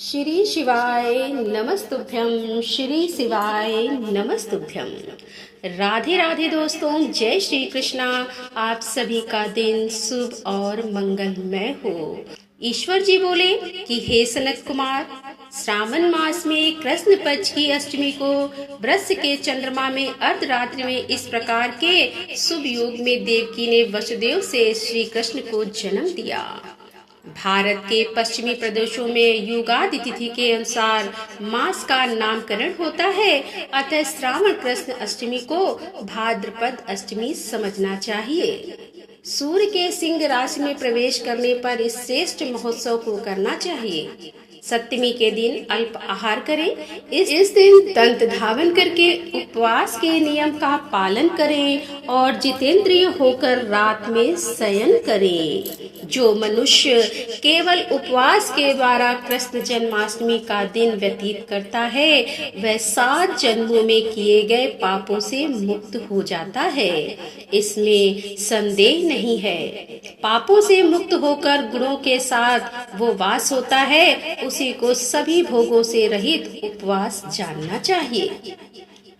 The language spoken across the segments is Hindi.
श्री शिवाय नमस्तुभ्यं। श्री शिवाय नमस्तुभ्यं। राधे राधे दोस्तों, जय श्री कृष्णा। आप सभी का दिन शुभ और मंगलमय हो। ईश्वर जी बोले कि हे सनत कुमार, श्रावण मास में कृष्ण पक्ष की अष्टमी को वृष के चंद्रमा में अर्धरात्रि में इस प्रकार के शुभ योग में देवकी ने वसुदेव से श्री कृष्ण को जन्म दिया। भारत के पश्चिमी प्रदेशों में युगादि तिथि के अनुसार मास का नामकरण होता है, अतः श्रावण कृष्ण अष्टमी को भाद्रपद अष्टमी समझना चाहिए। सूर्य के सिंह राशि में प्रवेश करने पर इस श्रेष्ठ महोत्सव को करना चाहिए। सप्तमी के दिन अल्प आहार करें। इस दिन दंत धावन करके उपवास के नियम का पालन करें और जितेंद्रिय होकर रात में शयन करें। जो मनुष्य केवल उपवास के द्वारा कृष्ण जन्माष्टमी का दिन व्यतीत करता है, वह 7 जन्मों में किए गए पापों से मुक्त हो जाता है, इसमें संदेह नहीं है। पापों से मुक्त होकर गुणों के साथ वो वास होता है, उसी को सभी भोगों से रहित उपवास जानना चाहिए।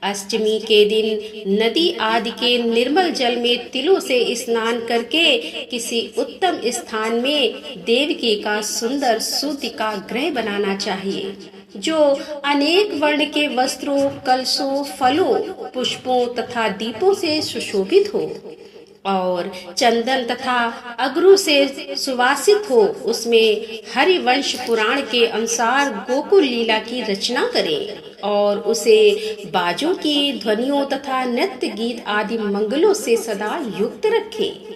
अष्टमी के दिन नदी आदि के निर्मल जल में तिलों से स्नान करके किसी उत्तम स्थान में देवकी का सुंदर सूतिका गृह बनाना चाहिए, जो अनेक वर्ण के वस्त्रों, कलशों, फलों, पुष्पों तथा दीपों से सुशोभित हो और चंदन तथा अगरू से सुवासित हो। उसमें हरिवंश पुराण के अनुसार गोकुल लीला की रचना करें और उसे बाजों की ध्वनियों तथा नृत्य गीत आदि मंगलों से सदा युक्त रखें।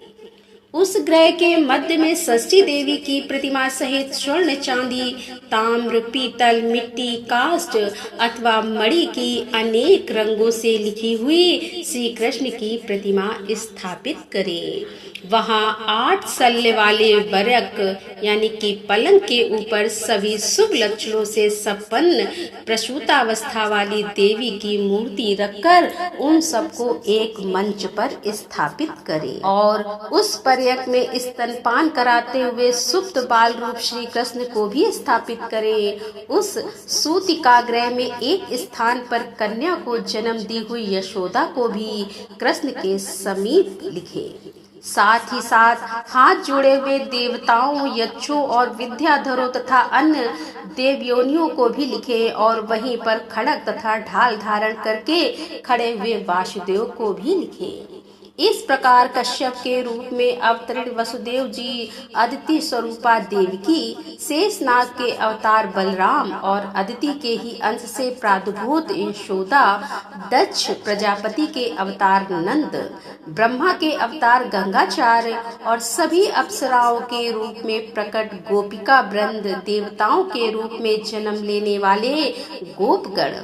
उस ग्रह के मध्य में षष्ठी देवी की प्रतिमा सहित स्वर्ण, चांदी, ताम्र, पीतल, मिट्टी, काष्ठ अथवा मणि की अनेक रंगों से लिखी हुई श्री कृष्ण की प्रतिमा स्थापित करें। वहाँ 8 सल्ले वाले बरक यानी कि पलंग के ऊपर सभी शुभ लक्षणों से संपन्न प्रसूतावस्था वाली देवी की मूर्ति रखकर उन सबको एक मंच पर स्थापित करें और उस पर्यक में स्तनपान कराते हुए सुप्त बाल रूप श्री कृष्ण को भी स्थापित करें। उस सूतिकागृह में एक स्थान पर कन्या को जन्म दी हुई यशोदा को भी कृष्ण के समीप लिखें। साथ ही साथ हाथ जोड़े हुए देवताओं, यक्षों और विद्याधरों तथा अन्य देवयोनियों को भी लिखे और वहीं पर खड़ग तथा ढाल धारण करके खड़े हुए वासुदेव को भी लिखे। इस प्रकार कश्यप के रूप में अवतरित वसुदेव जी, अदिति स्वरूपा देवकी, शेषनाग के अवतार बलराम और अदिति के ही अंश से प्रादुर्भूत यशोदा, दक्ष प्रजापति के अवतार नंद, ब्रह्मा के अवतार गंगाचार्य और सभी अप्सराओं के रूप में प्रकट गोपिका वृंद, देवताओं के रूप में जन्म लेने वाले गोपगण,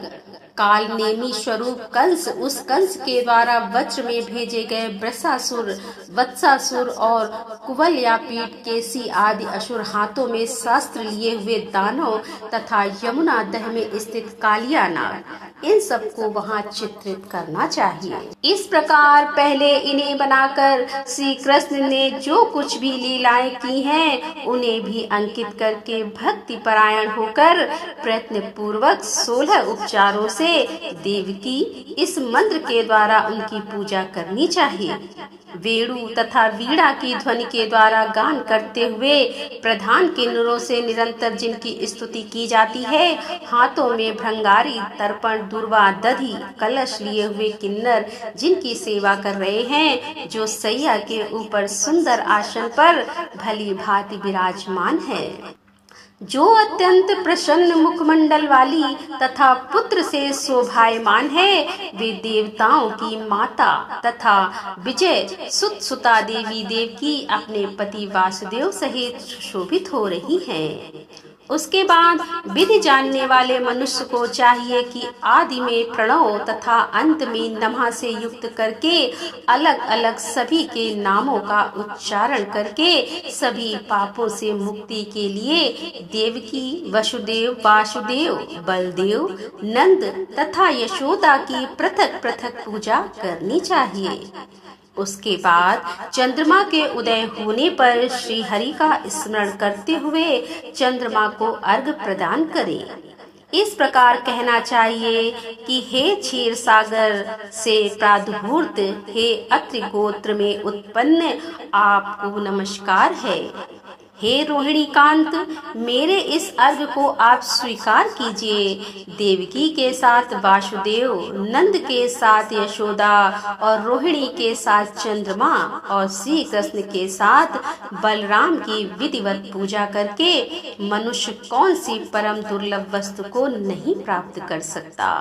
काल नेमी स्वरूप कंस, उस कंस के द्वारा वज्र में भेजे गए वृषासुर, वत्सासुर और कुवलयापीठ, केसी आदि असुर, हाथों में शस्त्र लिए हुए दानव तथा यमुना दह में स्थित कालिया नाग, इन सबको वहाँ चित्रित करना चाहिए। इस प्रकार पहले इन्हें बनाकर श्री कृष्ण ने जो कुछ भी लीलाएं की हैं, उन्हें भी अंकित करके भक्ति परायण होकर प्रयत्न पूर्वक 16 उपचारों से देवकी इस मंत्र के द्वारा उनकी पूजा करनी चाहिए। वेणु तथा वीणा की ध्वनि के द्वारा गान करते हुए प्रधान किन्नरों से निरंतर जिनकी स्तुति की जाती है, हाथों में भृंगारी, तर्पण, दूर्वा, दधी, कलश लिए हुए किन्नर जिनकी सेवा कर रहे हैं, जो सैया के ऊपर सुंदर आसन पर भली भांति विराजमान है, जो अत्यंत प्रसन्न मुखमंडल वाली तथा पुत्र से शोभायमान है, वे देवताओं की माता तथा विजय सुत सुता देवी देवकी अपने पति वासुदेव सहित शोभित हो रही हैं। उसके बाद विधि जानने वाले मनुष्य को चाहिए कि आदि में प्रणव तथा अंत में नमः से युक्त करके अलग अलग सभी के नामों का उच्चारण करके सभी पापों से मुक्ति के लिए देवकी, वसुदेव, वासुदेव, बलदेव, नंद तथा यशोदा की पृथक पृथक पूजा करनी चाहिए। उसके बाद चंद्रमा के उदय होने पर श्री हरि का स्मरण करते हुए चंद्रमा को अर्घ प्रदान करें। इस प्रकार कहना चाहिए कि हे क्षीर सागर से प्रादुर्भूत, हे अत्रि गोत्र में उत्पन्न, आपको नमस्कार है। हे रोहिणी कांत, मेरे इस अर्घ को आप स्वीकार कीजिए। देवकी के साथ वासुदेव, नंद के साथ यशोदा और रोहिणी के साथ चंद्रमा और श्री कृष्ण के साथ बलराम की विधिवत पूजा करके मनुष्य कौन सी परम दुर्लभ वस्तु को नहीं प्राप्त कर सकता।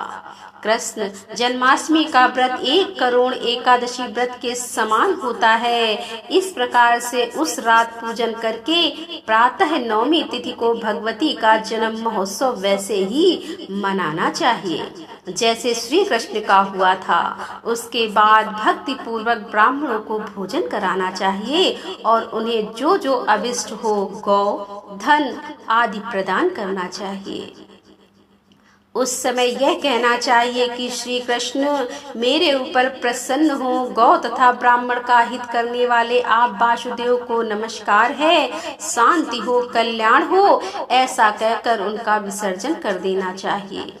कृष्ण जन्माष्टमी का व्रत 1 करोड़ एकादशी व्रत के समान होता है। इस प्रकार से उस रात पूजन करके प्रातः नवमी तिथि को भगवती का जन्म महोत्सव वैसे ही मनाना चाहिए जैसे श्री कृष्ण का हुआ था। उसके बाद भक्ति पूर्वक ब्राह्मणों को भोजन कराना चाहिए और उन्हें जो जो अभिष्ट हो गौ, धन आदि प्रदान करना चाहिए। उस समय यह कहना चाहिए कि श्री कृष्ण मेरे ऊपर प्रसन्न हो। गौ तथा ब्राह्मण का हित करने वाले आप वासुदेव को नमस्कार है। शांति हो, कल्याण हो, ऐसा कहकर उनका विसर्जन कर देना चाहिए।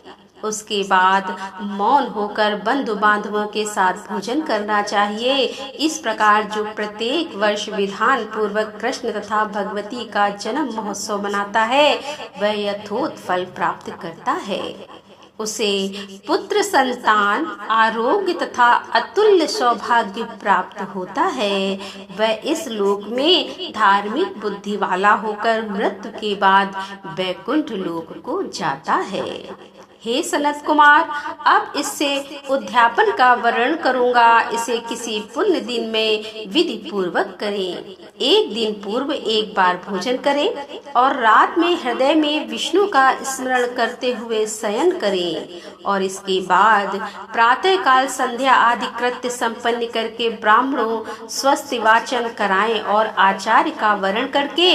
उसके बाद मौन होकर बंधु बांधवों के साथ भोजन करना चाहिए। इस प्रकार जो प्रत्येक वर्ष विधान पूर्वक कृष्ण तथा भगवती का जन्म महोत्सव मनाता है वह यथोचित फल प्राप्त करता है। उसे पुत्र संतान, आरोग्य तथा अतुल्य सौभाग्य प्राप्त होता है। वह इस लोक में धार्मिक बुद्धि वाला होकर मृत्यु के बाद वैकुंठ लोक को जाता है। हे सनत कुमार, अब इससे उद्यापन का वर्णन करूंगा। इसे किसी पुण्य दिन में विधि पूर्वक करें। 1 दिन पूर्व 1 बार भोजन करें और रात में हृदय में विष्णु का स्मरण करते हुए शयन करें और इसके बाद प्रातः काल संध्या आदि कृत्य संपन्न करके ब्राह्मणों स्वस्ति वाचन कराएं और आचार्य का वर्ण करके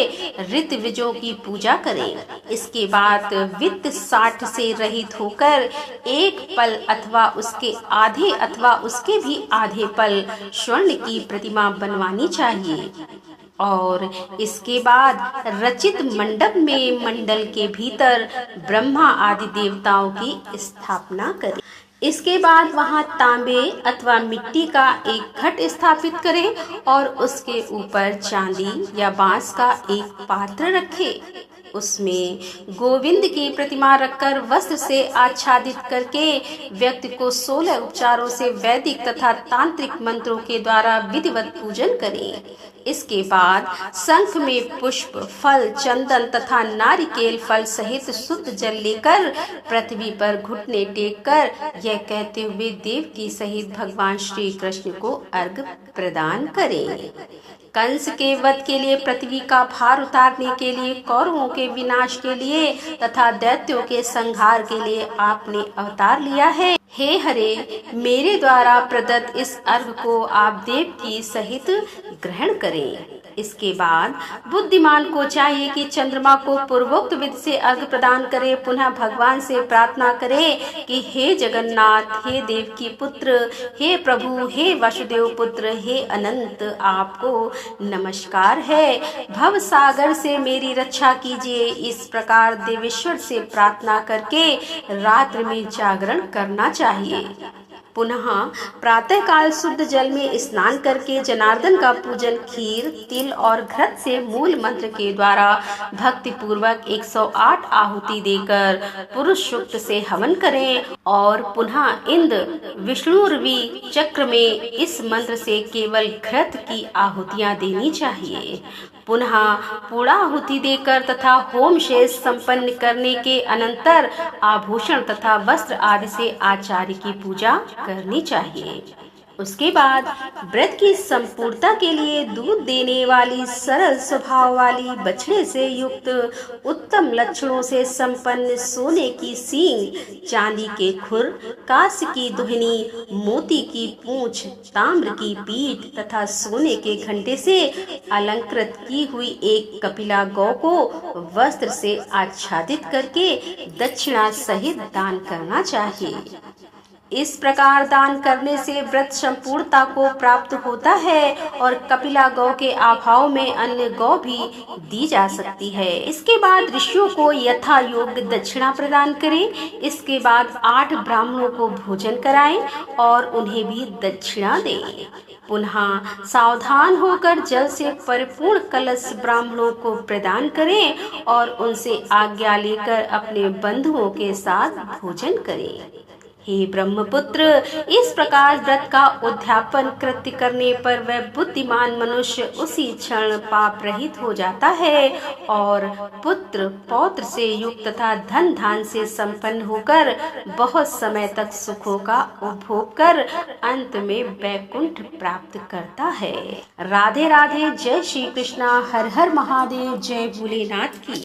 ऋत विजों की पूजा करें। इसके बाद वित्त 60 से रहित होकर 1 पल अथवा उसके आधे अथवा उसके भी आधे पल स्वर्ण की प्रतिमा बनवानी चाहिए और इसके बाद रचित मंडप में मंडल के भीतर ब्रह्मा आदि देवताओं की स्थापना करें। इसके बाद वहां तांबे अथवा मिट्टी का एक घट स्थापित करें और उसके ऊपर चांदी या बांस का एक पात्र रखें। उसमें गोविंद की प्रतिमा रखकर वस्त्र से आच्छादित करके व्यक्ति को 16 उपचारों से वैदिक तथा तांत्रिक मंत्रों के द्वारा विधिवत पूजन करें। इसके बाद शंख में पुष्प, फल, चंदन तथा नारिकेल फल सहित शुद्ध जल लेकर पृथ्वी पर घुटने टेक कर यह कहते हुए देवकी सहित भगवान श्री कृष्ण को अर्घ प्रदान करें। कंस के वध के लिए, पृथ्वी का भार उतारने के लिए, कौरवों के विनाश के लिए तथा दैत्यों के संहार के लिए आपने अवतार लिया है। हे हरे, मेरे द्वारा प्रदत्त इस अर्घ को आप देवकी सहित ग्रहण करें। इसके बाद बुद्धिमान को चाहिए कि चंद्रमा को पूर्वोक्त विधि से अर्घ प्रदान करे। पुनः भगवान से प्रार्थना करे कि हे जगन्नाथ, हे देवकी पुत्र, हे प्रभु, हे वासुदेव पुत्र, हे अनंत, आपको नमस्कार है। भव सागर से मेरी रक्षा कीजिए। इस प्रकार देवेश्वर से प्रार्थना करके रात्रि में जागरण करना चाहिए। पुनः प्रातः काल शुद्ध जल में स्नान करके जनार्दन का पूजन खीर, तिल और घृत से मूल मंत्र के द्वारा भक्ति पूर्वक 108 आहुति देकर पुरुष सूक्त से हवन करें और पुनः इंद्र विष्णुरवी चक्र में इस मंत्र से केवल घृत की आहुतियां देनी चाहिए। पुनः पूर्णाहुति देकर तथा होम शेष संपन्न करने के अनंतर आभूषण तथा वस्त्र आदि से आचार्य की पूजा करनी चाहिए। उसके बाद व्रत की संपूर्णता के लिए दूध देने वाली, सरल स्वभाव वाली, बछड़े से युक्त, उत्तम लक्षणों से संपन्न, सोने की सींग, चांदी के खुर, कांस्य की दुहनी, मोती की पूंछ, ताम्र की पीठ तथा सोने के घंटे से अलंकृत की हुई एक कपिला गौ को वस्त्र से आच्छादित करके दक्षिणा सहित दान करना चाहिए। इस प्रकार दान करने से व्रत संपूर्णता को प्राप्त होता है और कपिला गौ के अभाव में अन्य गौ भी दी जा सकती है। इसके बाद ऋषियों को यथा योग्य दक्षिणा प्रदान करें। इसके बाद 8 ब्राह्मणों को भोजन कराएं और उन्हें भी दक्षिणा दें। पुनः सावधान होकर जल से परिपूर्ण कलश ब्राह्मणों को प्रदान करें और उनसे आज्ञा लेकर अपने बंधुओं के साथ भोजन करें। हे ब्रह्मपुत्र, इस प्रकार व्रत का उद्यापन कृत्य करने पर वह बुद्धिमान मनुष्य उसी क्षण पाप रहित हो जाता है और पुत्र पौत्र से युक्त तथा धन धान से संपन्न होकर बहुत समय तक सुखों का उपभोग कर अंत में वैकुंठ प्राप्त करता है। राधे राधे। जय श्री कृष्णा। हर हर महादेव। जय भोलेनाथ की।